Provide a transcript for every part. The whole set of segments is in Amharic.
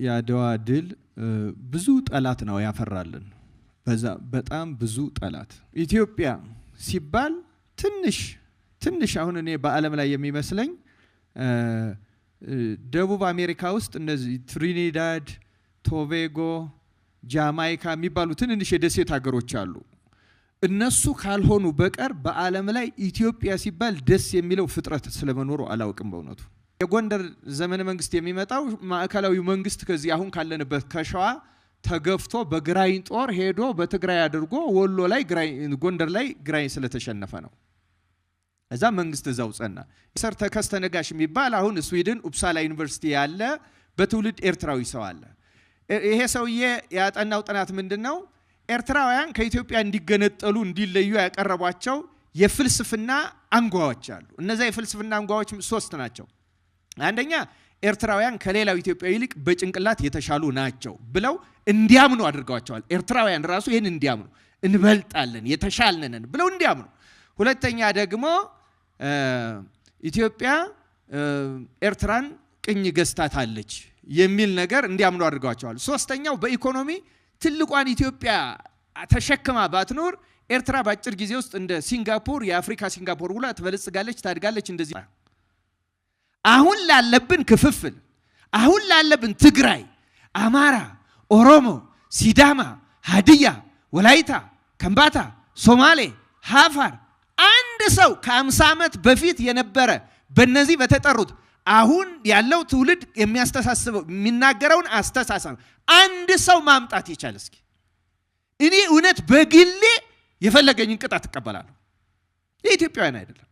የአድዋ ድል ብዙ ጠላት ነው ያፈራልን። በጣም ብዙ ጠላት ኢትዮጵያ ሲባል ትንሽ አሁን እኔ በዓለም ላይ የሚመስለኝ ደቡብ አሜሪካ ውስጥ እነዚህ ትሪኒዳድ፣ ቶቤጎ፣ ጃማይካ የሚባሉ ትንንሽ የደሴት ሀገሮች አሉ። እነሱ ካልሆኑ በቀር በዓለም ላይ ኢትዮጵያ ሲባል ደስ የሚለው ፍጥረት ስለመኖሩ አላውቅም በእውነቱ። የጎንደር ዘመነ መንግስት የሚመጣው ማዕከላዊ መንግስት ከዚህ አሁን ካለንበት ከሸዋ ተገፍቶ በግራኝ ጦር ሄዶ በትግራይ አድርጎ ወሎ ላይ ጎንደር ላይ ግራኝ ስለተሸነፈ ነው። እዛ መንግስት እዛው ጸና። ሰር ተከስተ ነጋሽ የሚባል አሁን ስዊድን ኡፕሳላ ዩኒቨርሲቲ ያለ በትውልድ ኤርትራዊ ሰው አለ። ይሄ ሰውዬ ያጠናው ጥናት ምንድነው? ኤርትራውያን ከኢትዮጵያ እንዲገነጠሉ እንዲለዩ ያቀረቧቸው የፍልስፍና አንጓዎች አሉ። እነዛ የፍልስፍና አንጓዎች 3 ናቸው። አንደኛ ኤርትራውያን ከሌላው ኢትዮጵያዊ ይልቅ በጭንቅላት የተሻሉ ናቸው ብለው እንዲያምኑ አድርገዋቸዋል። ኤርትራውያን ራሱ ይሄን እንዲያምኑ እንበልጣለን የተሻልነን ብለው እንዲያምኑ። ሁለተኛ ደግሞ ኢትዮጵያ ኤርትራን ቅኝ ገዝታታለች የሚል ነገር እንዲያምኑ አድርገዋቸዋል። ሶስተኛው በኢኮኖሚ ትልቋን ኢትዮጵያ ተሸክማ ባትኖር ኤርትራ ባጭር ጊዜ ውስጥ እንደ ሲንጋፖር የአፍሪካ ሲንጋፖር ሁላ ትበለጽጋለች ታድጋለች እንደዚህ። አሁን ላለብን ክፍፍል አሁን ላለብን ትግራይ፣ አማራ፣ ኦሮሞ፣ ሲዳማ፣ ሀዲያ፣ ወላይታ፣ ከምባታ፣ ሶማሌ፣ ሀፋር አንድ ሰው ከ50 ዓመት በፊት የነበረ በእነዚህ በተጠሩት አሁን ያለው ትውልድ የሚያስተሳስበው የሚናገረውን አስተሳሰብ አንድ ሰው ማምጣት ይቻል እስኪ? እኔ እውነት በግሌ የፈለገኝን ቅጣት ተቀበላለሁ። የኢትዮጵያውያን አይደለም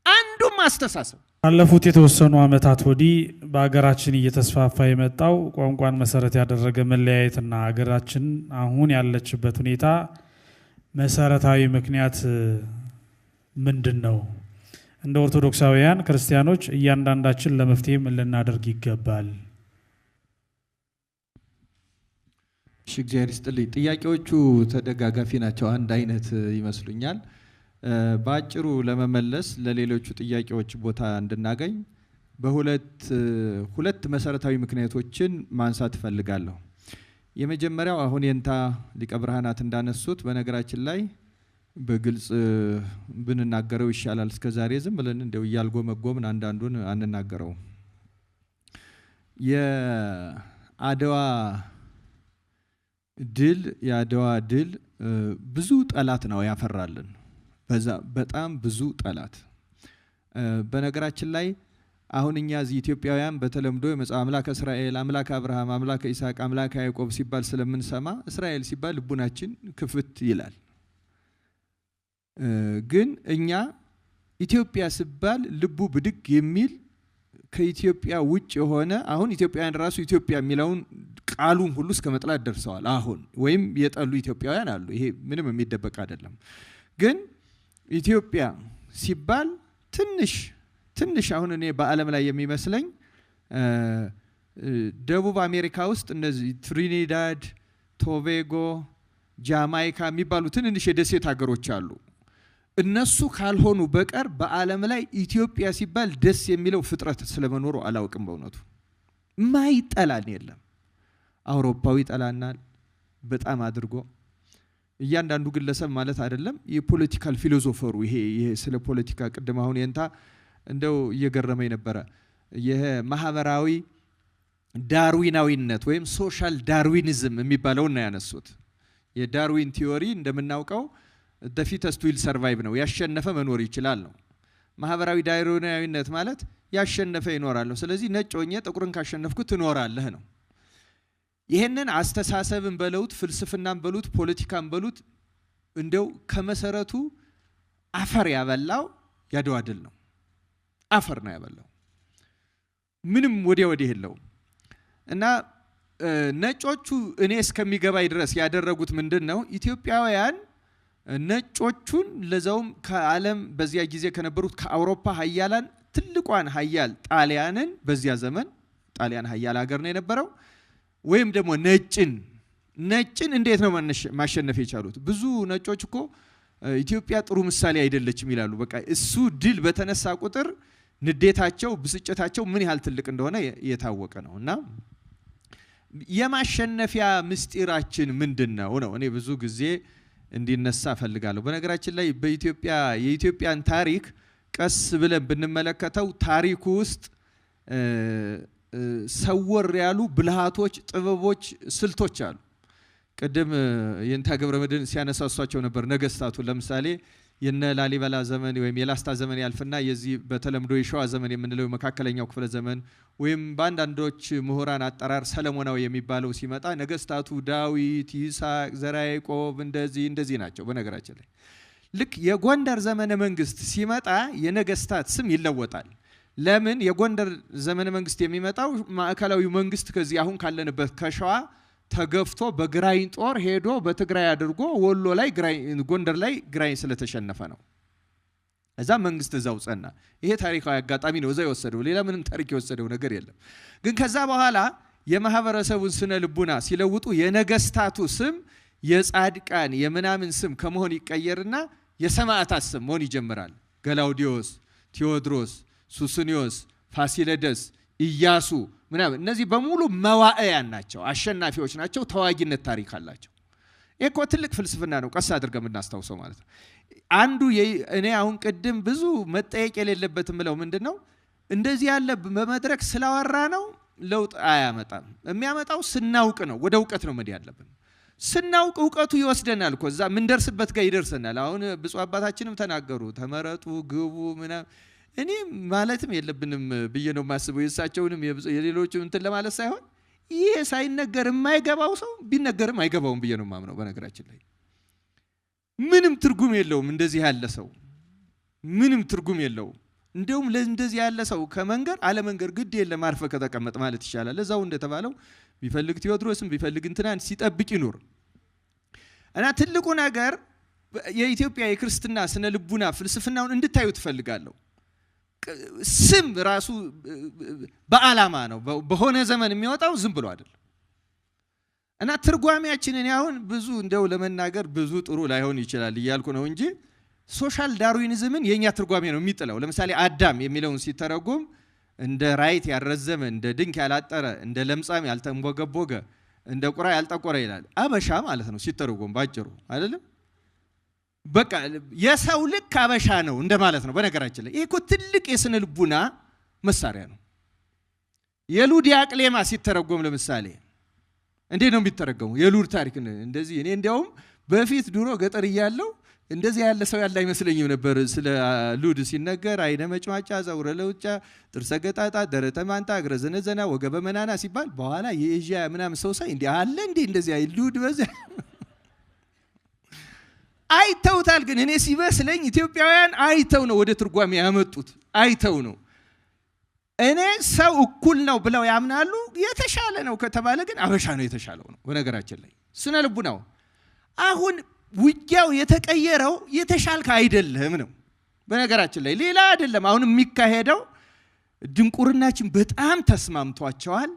አንዱም አስተሳሰብ። ባለፉት የተወሰኑ ዓመታት ወዲህ በአገራችን እየተስፋፋ የመጣው ቋንቋን መሰረት ያደረገ መለያየትና አገራችን አሁን ያለችበት ሁኔታ መሰረታዊ ምክንያት ምንድነው? እንደ ኦርቶዶክሳውያን ክርስቲያኖች እያንዳንዳችን ለመፍትሄ ምን ልናደርግ ይገባል? እግዚአብሔር ይስጥልኝ። ጥያቄዎቹ ተደጋጋፊ ናቸው፣ አንድ አይነት ይመስሉኛል። በአጭሩ ለመመለስ ለሌሎቹ ጥያቄዎች ቦታ እንድናገኝ በሁለት መሰረታዊ ምክንያቶችን ማንሳት ፈልጋለሁ። የመጀመሪያው አሁን የንታ ሊቀ ብርሃናት እንዳነሱት በነገራችን ላይ በግልጽ ብንናገረው ይሻላል። እስከዛሬ ዝም ብለን እንደው ያልጎመጎምን አንዳንዱን አንናገረው። የአድዋ ድል ብዙ ጠላት ነው ያፈራልን። በጣም ብዙ ጠላት። በነገራችን ላይ አሁን እኛ እዚህ ኢትዮጵያውያን በተለምዶ የመጽሐፍ አምላከ እስራኤል፣ አምላከ አብርሃም፣ አምላከ ይስሐቅ፣ አምላከ ያዕቆብ ሲባል ስለምንሰማ እስራኤል ሲባል ልቡናችን ክፍት ይላል። ግን እኛ ኢትዮጵያ ሲባል ልቡ ብድግ የሚል ከኢትዮጵያ ውጭ የሆነ አሁን ኢትዮጵያውያን ራሱ ኢትዮጵያ የሚለውን ቃሉን ሁሉ እስከ መጥላት ደርሰዋል። አሁን ወይም የጠሉ ኢትዮጵያውያን አሉ። ይሄ ምንም የሚደበቅ አይደለም። ግን ኢትዮጵያ ሲባል ትንሽ አሁን እኔ በዓለም ላይ የሚመስለኝ ደቡብ አሜሪካ ውስጥ እነዚህ ትሪኒዳድ፣ ቶቤጎ፣ ጃማይካ የሚባሉ ትንንሽ የደሴት ሀገሮች አሉ። እነሱ ካልሆኑ በቀር በዓለም ላይ ኢትዮጵያ ሲባል ደስ የሚለው ፍጥረት ስለመኖሩ አላውቅም በእውነቱ። ማይጠላን የለም። አውሮፓዊ ጠላናል በጣም አድርጎ እያንዳንዱ ግለሰብ ማለት አይደለም። የፖለቲካል ፊሎሶፈሩ ይሄ ስለ ፖለቲካ ቅድም አሁን የንታ እንደው እየገረመኝ ነበረ። ይሄ ማህበራዊ ዳርዊናዊነት ወይም ሶሻል ዳርዊኒዝም የሚባለው ነው ያነሱት። የዳርዊን ቲዮሪ እንደምናውቀው the fittest will survive ነው። ያሸነፈ መኖር ይችላል ነው። ማህበራዊ ዳርዊናዊነት ማለት ያሸነፈ ይኖራል ነው። ስለዚህ ነጭ ሆኜ ጥቁርን ካሸነፍኩ ትኖራለህ ነው። ይሄንን አስተሳሰብን በሉት ፍልስፍናን በሉት ፖለቲካን በሉት እንደው ከመሰረቱ አፈር ያበላው የአድዋ ድል ነው። አፈር ነው ያበላው። ምንም ወዲያ የለውም። እና ነጮቹ እኔ እስከሚገባይ ድረስ ያደረጉት ምንድነው? ኢትዮጵያውያን ነጮቹን ለዛውም ከዓለም በዚያ ጊዜ ከነበሩት ከአውሮፓ ሀያላን ትልቋን ሀያል ጣሊያንን በዚያ ዘመን ጣሊያን ሀያል ሀገር ነው የነበረው። ወይም ደግሞ ነጭን እንዴት ነው ማሸነፍ የቻሉት? ብዙ ነጮች እኮ ኢትዮጵያ ጥሩ ምሳሌ አይደለችም ይላሉ። በቃ እሱ ድል በተነሳ ቁጥር ንዴታቸው ብስጭታቸው ምን ያህል ትልቅ እንደሆነ የታወቀ ነውና የማሸነፊያ ምስጢራችን ምንድነው ነው እኔ ብዙ ጊዜ እንዲነሳ ፈልጋለሁ በነገራችን ላይ የኢትዮጵያን ታሪክ ቀስ ብለን ብንመለከተው ታሪኩ ውስጥ ሰወር ያሉ ብልሃቶች ጥበቦች ስልቶች አሉ ቀደም የንታ ገብረመድህን ሲያነሳሷቸው ነበር ነገስታቱ ለምሳሌ የነ ላሊበላ ዘመን ወይም የላስታ ዘመን ያልፍና የዚህ በተለምዶ የሸዋ ዘመን የምንለው መካከለኛው ክፍለ ዘመን ወይም ባንዳንዶች ምሁራን አጠራር ሰለሞናዊ የሚባለው ሲመጣ ነገስታቱ ዳዊት ይስሐቅ ዘርዓ ያዕቆብ እንደዚህ ናቸው በነገራችን ላይ ልክ የጎንደር ዘመነ መንግስት ሲመጣ የነገስታት ስም ይለወጣል ለምን የጎንደር ዘመነ መንግስት የሚመጣው ማዕከላዊ መንግስት ከዚህ አሁን ካለንበት ከሸዋ ተገፍቶ በግራኝ ጦር ሄዶ በትግራይ አድርጎ ወሎ ላይ ጎንደር ላይ ግራኝ ስለተሸነፈ ነው እዛ መንግስት እዛው ጸና ይሄ ታሪካዊ አጋጣሚ ነው እዛ የወሰደው ሌላ ምንም ታሪክ የወሰደው ነገር የለም ግን ከዛ በኋላ የማህበረሰቡን ስነ ልቡና ሲለውጡ የነገስታቱ ስም የጻድቃን የምናምን ስም ከመሆን ይቀየርና የሰማዕታት ስም መሆን ይጀምራል ገላውዲዮስ ቴዎድሮስ ሱስንዮስ ፋሲለደስ ኢያሱ ምናምን እነዚህ በሙሉ መዋዕያን ናቸው አሸናፊዎች ናቸው ተዋጊነት ታሪክ አላቸው እኮ ትልቅ ፍልስፍና ነው ቀስ አድርገን እናስተውሰው ማለት ነው አንዱ እኔ አሁን ቀደም ብዙ መጠየቅ የሌለበት ምለው ምንድነው እንደዚህ ያለ በመድረክ ስላወራ ነው ለውጥ አያመጣም የሚያመጣው ስናውቅ ነው ወደ ዕውቀት ነው መድ ያለብን ስናውቅ ዕውቀቱ ይወስደናል እኮ እዛ ምን ደርስበት ጋር ይደርሰናል አሁን ብፁዕ አባታችንም ተናገሩ ተመረጡ ግቡ ምናምን እኔ ማለትም የለብንም ብዬ ነው ማስበው የሳቸውንም የሌሎቹን እንትን ለማለት ሳይሆን ይሄ ሳይነገር የማይገባው ሰው ቢነገርም አይገባውም ብዬ ነው ማምነው በነገራችን ላይ ምንም ትርጉም የለውም እንደዚህ ያለ ሰው ምንም ትርጉም የለውም እንደውም ለእንደዚህ ያለ ሰው ከመንገር አለ መንገር ግድ የለም አርፈ ከተቀመጥ ማለት ይሻላል ለዛው እንደተባለው ቢፈልግ ቴዎድሮስም ቢፈልግ እንትናን ሲጠብቅ ይኖር እና ትልቁ ነገር የኢትዮጵያ የክርስትና ስነ ልቡና ፍልስፍናውን እንድታዩ ትፈልጋለሁ ስም ራሱ በአላማ ነው በሆነ ዘመን የሚወጣው ዝም ብሎ አይደል እና ትርጓሜያችን እኔ አሁን ብዙ እንደው ለመናገር ብዙ ጥሩ ላይሆን ይችላል ይያልኩ ነው እንጂ ሶሻል ዳርዊኒዝምን የኛ ትርጓሜ ነው የሚጥለው ለምሳሌ አዳም የሚለውን ሲተረጎም እንደ ራይት ያረዘመ እንደ ድንክ ያላጠረ እንደ ለምጻም ያልተንቦገቦገ እንደ ቁራ ያልጠቆረ ይላል አበሻ ማለት ነው ሲተረጎም ባጭሩ አይደለም በቃ የሰው ልክ አበሻ ነው እንደማለት ነው በነገራችን ላይ ይሄ እኮ ትልቅ የስነ ልቡና መሳሪያ ነው የሉድ ያቅሌማ ሲተረጎም ለምሳሌ እንዴ ነው የሚተረጎመው የሉድ ታሪክ እንደዚህ እኔ እንዲያውም በፊት ድሮ ገጠር ይያለው እንደዚህ ያለ ሰው ያለ አይመስለኝም ነበር ስለ ሉድ ሲነገር አይነ መጫጫ ዘውረ ለውጫ ጥርሰ ገጣጣ ደረተ ማንታ እግረ ዘነዘና ወገበ መናና ሲባል በኋላ የኤዥያ ምናምን ሰው ሳይ እንዴ አለ እንዴ እንደዚህ ሉድ በዛ አይተውታል ግን እኔ ሲበስለኝ ኢትዮጵያውያን አይተው ነው ወደ ትርጓሜ ያመጡት አይተው ነው እኔ ሰው እኩል ነው ብለው ያምናሉ የተሻለ ነው ከተባለ ግን አበሻ ነው የተሻለው ነው በነገራችን ላይ ስነ ልቡናው አሁን ውጊያው የተቀየረው የተሻልከ አይደለም ነው በነገራችን ላይ ሌላ አይደለም አሁን የሚካሄደው ድንቁርናችን በጣም ተስማምቷቸዋል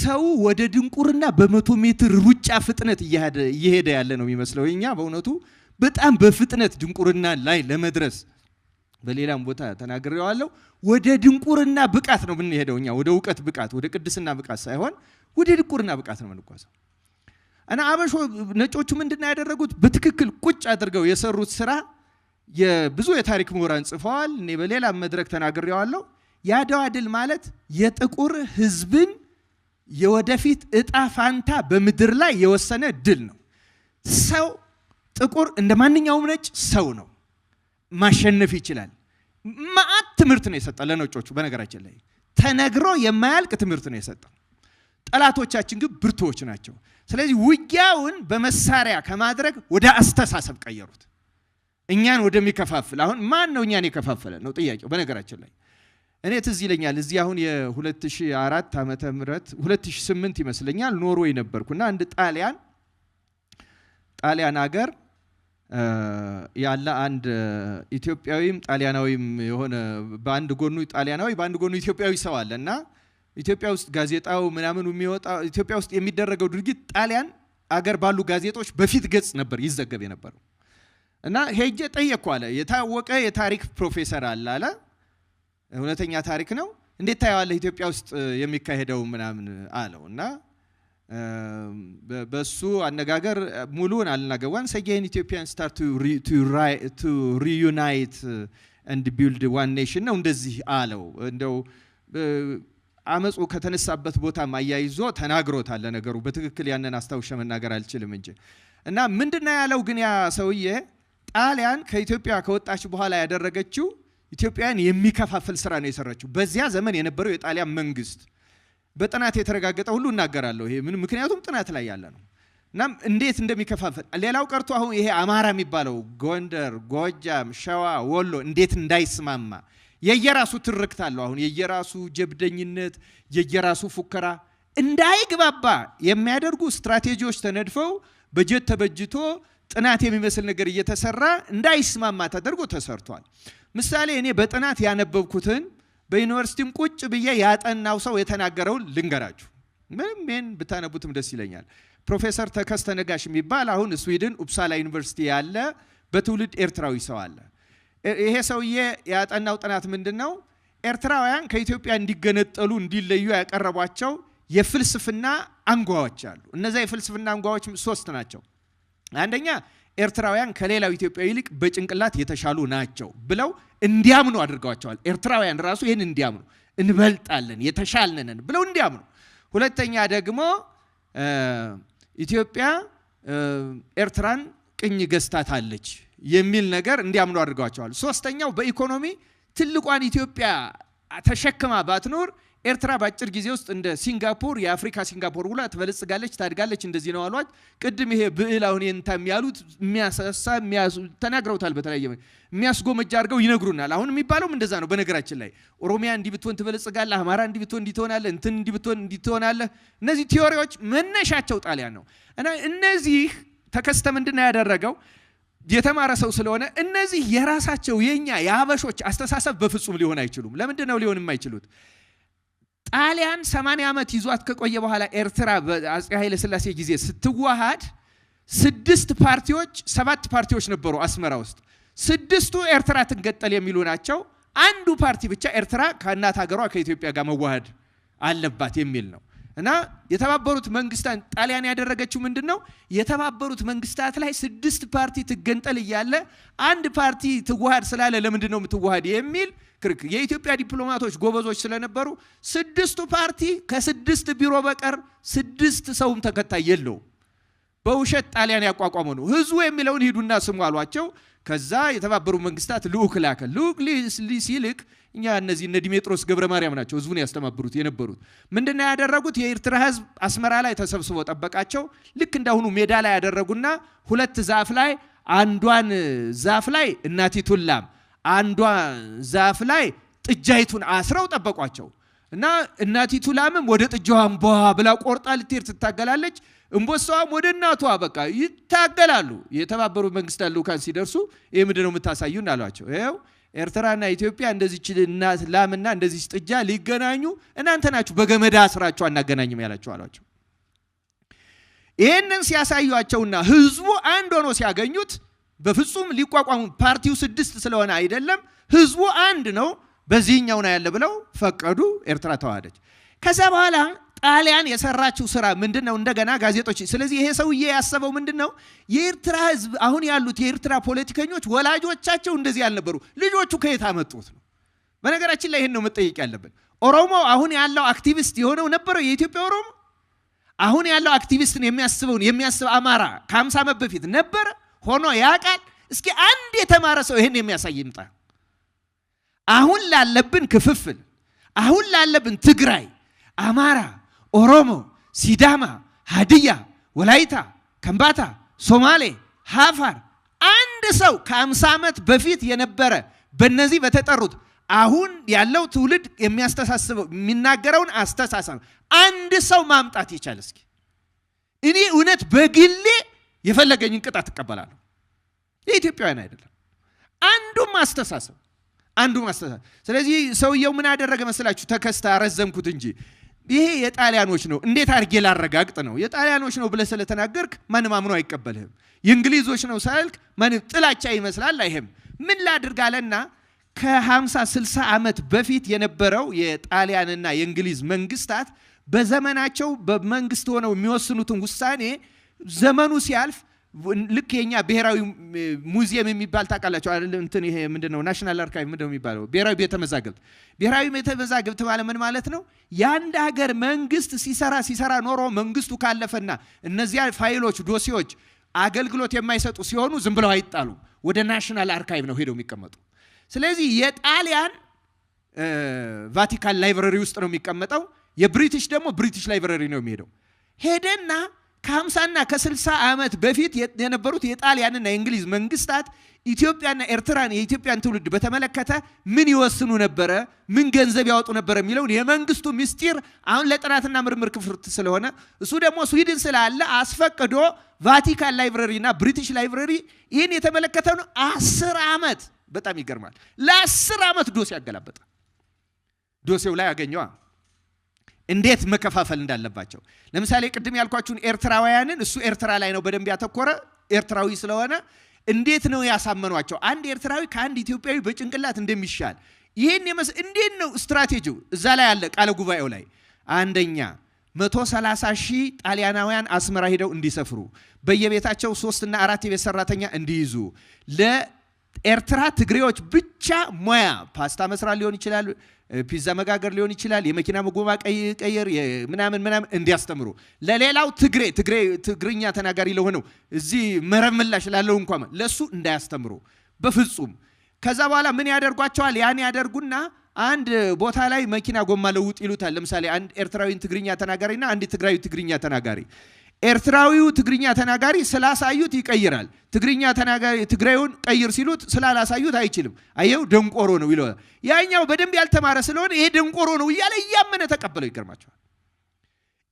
ሰው ወደ ድንቁርና በ100 ሜትር ሩጫ ፍጥነት እየሄደ ያለ ነው የሚመስለው እኛ በእውነቱ በጣም በፍጥነት ድንቁርና ላይ ለመድረስ በሌላም ቦታ ተናግሬዋለሁ ወደ ድንቁርና ብቃት ነው ብንሄደው እኛ ወደ ዕውቀት ብቃት ወደ ቅድስና ብቃት ሳይሆን ወደ ድንቁርና ብቃት ነው የምንጓዘው እና አበሾ ነጮቹ ምንድነው ያደረጉት በትክክል ቁጭ አድርገው የሰሩት ስራ የብዙ የታሪክ ምሁራን ጽፈዋል እኔ በሌላ መድረክ ተናግሬዋለሁ ያደዋ ድል ማለት የጥቁር ህዝብን የወደፊት እጣ ፋንታ በመድር ላይ የወሰነ ድል ነው ሰው ጥቁር እንደማንኛውም ነጭ ሰው ነው ማሸነፍ ይችላል ማአት ትምርት ነው የሰጠው ለነጮቹ በነገራችን ላይ ተነግሮ የማያልቅ ትምርት ነው የሰጠው ጠላቶቻችን ግን ብርቶች ናቸው ስለዚህ ውጊያውን በመሳሪያ ከማድረግ ወደ አስተሳሰብ ቀየሩት እኛን ወደሚከፋፍል አሁን ማን ነው እኛን የከፋፈለ ነው ጥያቄው በነገራችን ላይ እኔ ትዝ ይለኛል እዚህ አሁን የ2004 ዓመተ ምህረት 2008 ይመስለኛል ኖርዌይ ነበርኩና አንድ ጣሊያን ሀገር ያለ አንድ ኢትዮጵያዊም ጣሊያናዊም የሆነ በአንድ ጎኑ ጣሊያናዊ በአንድ ጎኑ ኢትዮጵያዊ ሰው አለና ኢትዮጵያ ውስጥ ጋዜጣው ምናምን የሚወጣ ኢትዮጵያ ውስጥ የሚደረገው ድርጊት ጣሊያን አገር ባሉ ጋዜጦች በፊት ገጽ ነበር ይዘገብ የነበረው እና ሄጄ ጠየቅኩ አለ የታወቀ የታሪክ ፕሮፌሰር አለ እውነተኛ ታሪክ ነው እንዴት ታያዋለህ ኢትዮጵያ ውስጥ የሚካሄደው ምናምን አለውና በሱ አነጋገር ሙሉን አልናገር once again Ethiopians start to reunite and build one nation ነው እንደዚህ አለው እንደው አመጹ ከተነሳበት ቦታ ማያይዞ ተናግሮታል ለነገሩ በትክክል ያንን አስተውሸ መናገር አልችልም እንጂ እና ምንድነው ያለው ግን ያ ሰውዬ ጣሊያን ከኢትዮጵያ ከወጣች በኋላ ያደረገችው ኢትዮጵያን የሚከፋፍል ስራ ነው የሰራችው በዚያ ዘመን የነበረው የጣሊያን መንግስት በጥናት የተረጋገጠ ሁሉ እናገራለሁ ይሄ ምን ምክንያቱም ጥናት ላይ ያለ ነው እናም እንዴት እንደሚከፋፈል ሌላው ቀርቶ አሁን ይሄ አማራ የሚባለው ጎንደር ጎጃም ሸዋ ወሎ እንዴት እንዳይስማማ የየራሱ ትርክታለው አሁን የየራሱ ጀብደኝነት የየራሱ ፉከራ እንዳይግባባ የሚያደርጉ ስትራቴጂዎች ተነድፈው በጀት ተበጅቶ ጥናት የሚመስል ነገር እየተሰራ እንዳይስማማ ተደርጎ ተሰርቷል ምሳሌ እኔ በጥናት ያነበብኩትን በዩኒቨርሲቲም ቁጭ ብዬ ያጠናው ሰው የተናገረው ልንገራችሁ ምን ብታነቡትም ደስ ይለኛል ፕሮፌሰር ተከስተ ነጋሽ የሚባል አሁን ስዊድን ኡፕሳላ ዩኒቨርሲቲ ያለ በትውልድ ኤርትራዊ ሰው አለ ይሄ ሰውዬ ያጠናው ጥናት ምንድነው ኤርትራውያን ከኢትዮጵያ እንዲገነጠሉ እንዲለዩ ያቀረቧቸው የፍልስፍና አንጓዎች አሉ እነዛ የፍልስፍና አንጓዎች 3 ናቸው አንደኛ ኤርትራውያን ከሌላው ኢትዮጵያዊ ይልቅ በጭንቅላት የተሻሉ ናቸው ብለው እንዲያምኑ አድርገዋቸዋል ኤርትራውያን ራሱ ይሄን እንዲያምኑ እንበልጣለን የተሻልነን ብለው እንዲያምኑ ሁለተኛ ደግሞ ኢትዮጵያ ኤርትራን ቅኝ ገዝታታለች የሚል ነገር እንዲያምኑ አድርገዋቸዋል ሶስተኛው በኢኮኖሚ ትልቋን ኢትዮጵያ ተሸክማ ባትኖር ኤርትራ ባጭር ጊዜ ውስጥ እንደ ሲንጋፖር የአፍሪካ ሲንጋፖር ሁላ ተበለጽጋለች ታድጋለች እንደዚህ ነው አሏት ቅድም ይሄ ብዕላውን እንታም ያሉት የሚያሳሳ ተናግረውታል በተለያየ የሚያስጎመጅ አድርገው ይነግሩናል አሁን የሚባለው እንደዛ ነው በነገራችን ላይ ኦሮሚያ እንዲብትወን ትበለጽጋለህ አማራ እንዲብትወን እንዲትሆናለህ እንትን እንዲብትወን እንዲትሆናለህ እነዚህ ቲዮሪዎች መነሻቸው ጣሊያን ነው እና እነዚህ ተከስተ ምንድነው ያደረገው የተማረ ሰው ስለሆነ እነዚህ የራሳቸው የኛ ያበሾች አስተሳሰብ በፍጹም ሊሆን አይችሉም ለምንድን ነው ሊሆን የማይችሉት ጣሊያን 80 ዓመት ይዟት ከቆየ በኋላ ኤርትራ በአፄ ኃይለ ሥላሴ ጊዜ ስትዋሃድ 6 ፓርቲዎች 7 ፓርቲዎች ነበሩ አስመራ ውስጥ 6ቱ ኤርትራ ትንገጠል የሚሉ ናቸው አንዱ ፓርቲ ብቻ ኤርትራ ከእናት ሀገሯ ከኢትዮጵያ ጋር መዋሃድ አለባት የሚል ነው እና የተባበሩት መንግስታት ጣሊያን ያደረገችው ምንድነው የተባበሩት መንግስታት ላይ 6 ፓርቲ ትገንጠል ይያለ አንድ ፓርቲ ትዋሃድ ስላለ ለምንድነው የምትዋሃድ የሚል ክርክ የኢትዮጵያ ዲፕሎማቶች ጎበዞች ስለነበሩ 6ቱ ፓርቲ ከ6 ቢሮ በቀር 6 ሰውም ተከታይ የለው በውሸት ጣሊያን ያቋቋመው ነው ህዝቡ የሚለውን ሂዱና ስሙ አሏቸው ከዛ የተባበሩት መንግስታት ልኡክ ላከ ልኡክ ሲልክ እኛ እነዚህ እነ ዲሜጥሮስ ገብረ ማርያም ናቸው ህዝቡን ያስተባብሩት የነበሩት ምንድነው ያደረጉት የኤርትራ ህዝብ አስመራ ላይ ተሰብስቦ ጠበቃቸው ልክ እንዳሁኑ ሜዳ ላይ ያደረጉና 2 ዛፍ ላይ አንዷን ዛፍ ላይ እናቲቱን ላም አንዷ ዛፍ ላይ ጥጃይቱን አስረው ጠበቋቸው እና እናቲቱ ላምም ወደ ጥጃው አንቧ ብላ ቆርጣ ልትሄድ ትታገላለች እንቦሳውም ወደ እናቷ በቃ ይታገላሉ የተባበሩት መንግስታት ልኡካን ሲደርሱ ይሄ ምንድነው የምታሳዩን አሏቸው ይሄው ኤርትራና ኢትዮጵያ እንደዚህ እናት ላምና እንደዚህ ጥጃ ሊገናኙ እናንተ ናችሁ በገመዳ አስራችሁ አናገናኝም ያላችሁ አሏቸው ይሄንን ሲያሳዩአቸውና ህዝቡ አንድ ሆኖ ሲያገኙት በፍጹም ሊቋቋሙ ፓርቲው 6 ስለሆነ አይደለም ህዝቡ አንድ ነው በዚህኛው ነው ያለ ብለው ፈቀዱ ኤርትራ ተዋሃደች ከዛ በኋላ ጣሊያን የሰራችው ስራ ምንድነው እንደገና ጋዜጦች ስለዚህ ይሄ ሰውዬ ያሰበው ምንድነው የኤርትራ ህዝብ አሁን ያሉት የኤርትራ ፖለቲከኞች ወላጆቻቸው እንደዚህ ያልነበሩ ልጆቹ ከየት አመጡት ነው በነገራችን ላይ ይሄን ነው መጠየቅ ያለብን ኦሮሞ አሁን ያለው አክቲቪስት የሆነው ነበር የኢትዮጵያ ኦሮሞ አሁን ያለው አክቲቪስትን የሚያስብ አማራ ከ50 ዓመት በፊት ነበር ሆኖ ያቃል እስኪ አንድ የተማረ ሰው ይሄን የሚያሳይ ይምጣ አሁን ላለብን ክፍፍል አሁን ላለብን ትግራይ አማራ ኦሮሞ ሲዳማ ሀዲያ ወላይታ ከምባታ ሶማሌ ሃፋር አንድ ሰው ከ50 ዓመት በፊት የነበረ በእነዚህ በተጠሩት አሁን ያለው ትውልድ የሚያስተሳስበው የሚናገረውን አስተሳሰብ አንድ ሰው ማምጣት ይቻላል እስኪ እኔ እውነት በግሌ የፈለገኝን ቅጣት ተቀበላለሁ የኢትዮጵያውያን አይደለም አንዱም አስተሳሰብ ስለዚህ ሰውየው ምን አደረገ መስላችሁ ተከስታ አረዘምኩት እንጂ ይሄ የጣሊያኖች ነው እንዴት አርጌ ላረጋግጥ ነው የጣሊያኖች ነው ብለ ስለተናገርክ ማንም አምኖ አይቀበልህም የእንግሊዞች ነው ሳልክ ማንም ጥላቻ ይመስላል አይሄም ምን ላድርጋለና ከ50 60 ዓመት በፊት የነበረው የጣሊያንና የእንግሊዝ መንግስታት በዘመናቸው በመንግስት ሆነው የሚወስኑትን ውሳኔ ዘመኑ ሲያልፍ ልክ የኛ ብሔራዊ ሙዚየም የሚባል ታውቃላችሁ አይደል እንትን ይሄ ምንድነው ናሽናል አርካይቭ ምንድነው የሚባለው ብሔራዊ ቤተ መዛግብት ማለት ምን ማለት ነው ያንድ ሀገር መንግስት ሲሰራ ኖሮ መንግስቱ ካለፈና እነዚያ ፋይሎች ዶሲዎች አገልግሎት የማይሰጡ ሲሆኑ ዝም ብለው አይጣሉ ወደ ናሽናል አርካይቭ ነው ሄደው የሚቀመጡ ስለዚህ የጣሊያን ቫቲካን ላይብረሪ ውስጥ ነው የሚቀመጠው የብሪቲሽ ደግሞ ብሪቲሽ ላይብረሪ ነው የሚሄደው ሄደና ከ50 እና ከ60 ዓመት በፊት የነበሩት የጣሊያንና የእንግሊዝ መንግስታት ኢትዮጵያና ኤርትራን የኢትዮጵያን ትውልድ በተመለከተ ምን ይወስኑ ነበር ምን ገንዘብ ያወጡ ነበር የሚለው የመንግስቱ ምስጢር አሁን ለጥናትና ምርምር ክፍል ስለሆነ እሱ ደግሞ ስዊድን ስላለ አስፈቅዶ ቫቲካን ላይብረሪና ብሪቲሽ ላይብረሪ ይሄን የተመለከተው 10 ዓመት በጣም ይገርማል ለ10 ዓመት ዶሴ ያገላበጠ ዶሴው ላይ ያገኘው እንዴት መከፋፈል እንዳለባቸው ለምሳሌ ቅድም ያልኳችሁን ኤርትራውያንን እሱ ኤርትራ ላይ ነው በደንብ ያተኮረ ኤርትራዊ ስለሆነ እንዴት ነው ያሳመኗቸው አንድ ኤርትራዊ ከአንድ ኢትዮጵያዊ በጭንቅላት እንደሚሻል ይሄን እንዴት ነው ስትራቴጂው እዛ ላይ ያለ ቃለ ጉባኤው ላይ አንደኛ 130,000 ጣሊያናውያን አስመራ ሄደው እንዲሰፍሩ በየቤታቸው 3 እና 4 የቤት ሰራተኛ እንዲይዙ ለኤርትራ ትግሬዎች ብቻ ሙያ ፓስታ መስራት ሊሆን ይችላል ፒዛ መጋገር ሊሆን ይችላል የመኪና መጎማ ቀየር ምናምን እንዲያስተምሩ ለሌላው ትግርኛ ተናጋሪ ለሆነው እዚህ መረምላሽ ላለው እንኳን ለሱ እንዳያስተምሩ በፍጹም ከዛ በኋላ ምን ያደርጓቸዋል ያን ያደርጉና አንድ ቦታ ላይ መኪና ጎማ ለውጥ ይሉታል ለምሳሌ አንድ ኤርትራዊን ትግርኛ ተናጋሪና አንድ ትግራዊ ትግርኛ ተናጋሪ ኤርትራዊው ትግርኛ ተናጋሪ ስላሳዩት ይቀይራል ትግርኛ ተናጋሪ ትግራዩን ቀይር ሲሉት ስላላሳዩት አይችልም አየው ደንቆሮ ነው ይላል ያኛው በደንብ ያልተማረ ስለሆነ ይሄ ደንቆሮ ነው ይያለ ያመነ ተቀበለው ይገርማቸዋል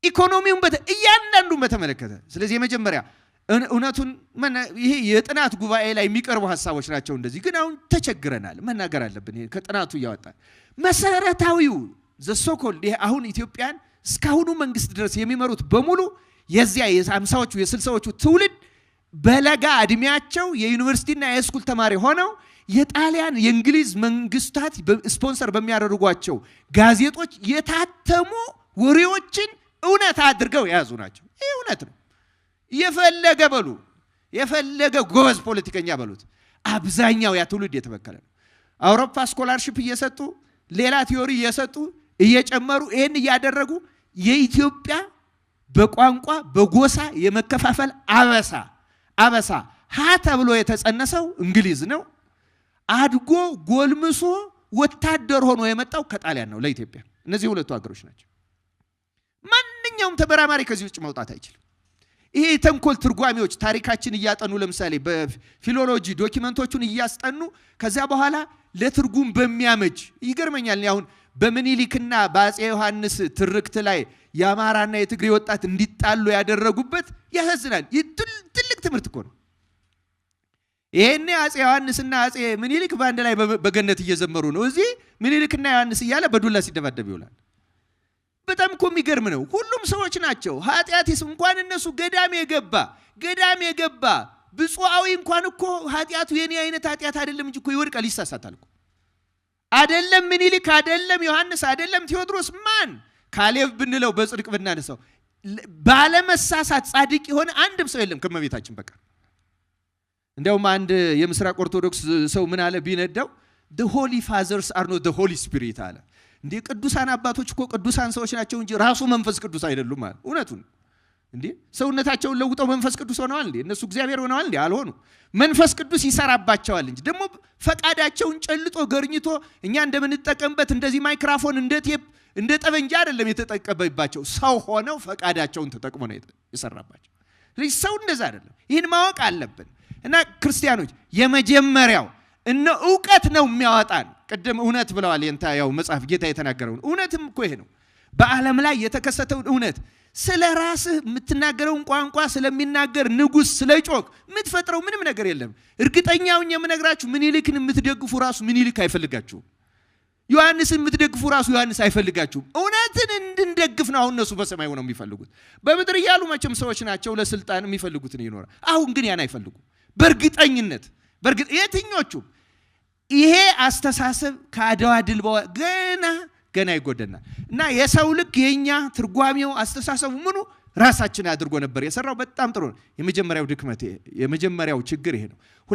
ኢኮኖሚውን እያንዳንዱን በተመለከተ ስለዚህ የመጀመሪያ እውነቱን ይሄ የጥናት ጉባኤ ላይ የሚቀርቡ ሐሳቦች ናቸው እንደዚህ ግን አሁን ተቸግረናል መናገር አለብን ከጥናቱ ያወጣል መሰረታዊው ዘሶኮል ይሄ አሁን ኢትዮጵያን እስካሁኑ መንግስት ድረስ የሚመሩት በሙሉ የዚያ የ50ዎቹ የ60ዎቹ ትውልድ በለጋ እድሜያቸው የዩኒቨርሲቲና የስኩል ተማሪ ሆነው የጣሊያን የእንግሊዝ መንግስታት ስፖንሰር በሚያደርጓቸው ጋዜጦች የታተሙ ወሬዎችን እውነት አድርገው ያዙ ናቸው ይሄ እውነት ነው የፈለገ ጎበዝ ፖለቲከኛ በሉት አብዛኛው ያ ትውልድ የተበከለ ነው አውሮፓ ስኮላርሺፕ እየሰጡ ሌላ ቲዮሪ እየሰጡ እየጨመሩ ይሄን ያደረጉ የኢትዮጵያ በቋንቋ በጎሳ የመከፋፈል አበሳ ሀ ተብሎ የተጸነሰው እንግሊዝ ነው አድጎ ጎልምሶ ወታደር ሆኖ የመጣው ከጣሊያን ነው ለኢትዮጵያ እነዚህ ሁለቱ ሀገሮች ናቸው ማንኛውም ተመራማሪ ከዚህ ውጭ መውጣት አይችልም ይሄ ተንኮል ትርጓሚዎች ታሪካችን እያጠኑ ለምሳሌ በፊሎሎጂ ዶክመንቶቹን እያስጠኑ ከዛ በኋላ ለትርጉም በሚያመጅ ይገርመኛል አሁን በምኒልክና በአጼ ዮሐንስ ትርክት ላይ ያማራና የትግሬ ወጣት እንዲጣሉ ያደረጉበት ያሳዝናል ትልቅ ትምህርት እኮ ነው ይሄኔ አጼ ዮሐንስና አጼ ምኒልክ ባንድ ላይ በገነት እየዘመሩ ነው እዚህ ምኒልክና ዮሐንስ እያለ በዱላ ሲደባደብ ይውላል በጣም እኮ የሚገርም ነው ሁሉም ሰዎች ናቸው ኃጢአትስ እንኳን እነሱ ገዳም የገባ ብፁዓዊ እንኳን እኮ ኃጢአቱ የኔ አይነት ኃጢአት አይደለም እንጂ እኮ ይወድቃል ይሳሳታል እኮ አይደለም ምኒልክ አይደለም ዮሐንስ አይደለም ቴዎድሮስ ማን ካሌብ ብንለው በጽድቅ ብናነሳው ባለመሳሳት ጻድቅ የሆነ አንድም ሰው የለም ከመቤታችን በቃ እንደውም አንድ የምስራቅ ኦርቶዶክስ ሰው ምን አለ ቢነዳው the holy fathers are not the holy spirit አለ እንዴ ቅዱሳን አባቶች እኮ ቅዱሳን ሰዎች ናቸው እንጂ ራሱ መንፈስ ቅዱስ አይደሉም ማለት እውነቱን እንዴ ሰውነታቸውን ለውጠው መንፈስ ቅዱስ ሆነዋል እንዴ እነሱ እግዚአብሔር ሆነዋል እንዴ አልሆኑ መንፈስ ቅዱስ ይሰራባቸዋል እንጂ ደግሞ ፈቃዳቸውን ጨልጦ ገርኝቶ እኛ እንደምንጠቀምበት እንደዚህ ማይክሮፎን እንደ ቴፕ እንደ ጠበንጃ አይደለም የተጠቀመባቸው ሰው ሆነው ፈቃዳቸውን ተጠቅሞ ነው የሰራባቸው ስለዚህ ሰው እንደዛ አይደለም ይሄን ማወቅ አለብን እና ክርስቲያኖች የመጀመሪያው እነ ዕውቀት ነው የሚያወጣን ቀደም እውነት ብለዋል የንታያው መጽሐፍ ጌታ የተናገረው እውነትም እኮ ይሄ ነው በአለም ላይ የተከሰተው እውነት ስለ ራስህ የምትናገረውን ቋንቋ ስለሚናገር ንጉስ ስለጮክ የምትፈጥረው ምንም ነገር የለም እርግጠኛው የምነግራችሁ ምኒልክን የምትደግፉ ራሱ ምኒልክ አይፈልጋችሁ ዮሐንስን የምትደግፉ ራሱ ዮሐንስ አይፈልጋችሁ እውነትን እንድንደግፍ ነው አሁን እነሱ በሰማይ ሆነው የሚፈልጉት በምድር ያሉ መቼም ሰዎች ናቸው ለስልጣን የሚፈልጉትን ይኖራል አሁን ግን ያን አይፈልጉ በእርግጠኝነት የትኞቹ ይሄ አስተሳሰብ ከአድዋ ድል ገና ይጎደናል እና የሰው ልክ የኛ ትርጓሜው አስተሳሰቡ ምኑ ራሳችን አድርጎ ነበር የሰራው በጣም ጥሩ የመጀመሪያው ድክመት የመጀመሪያው ችግር ይሄ ነው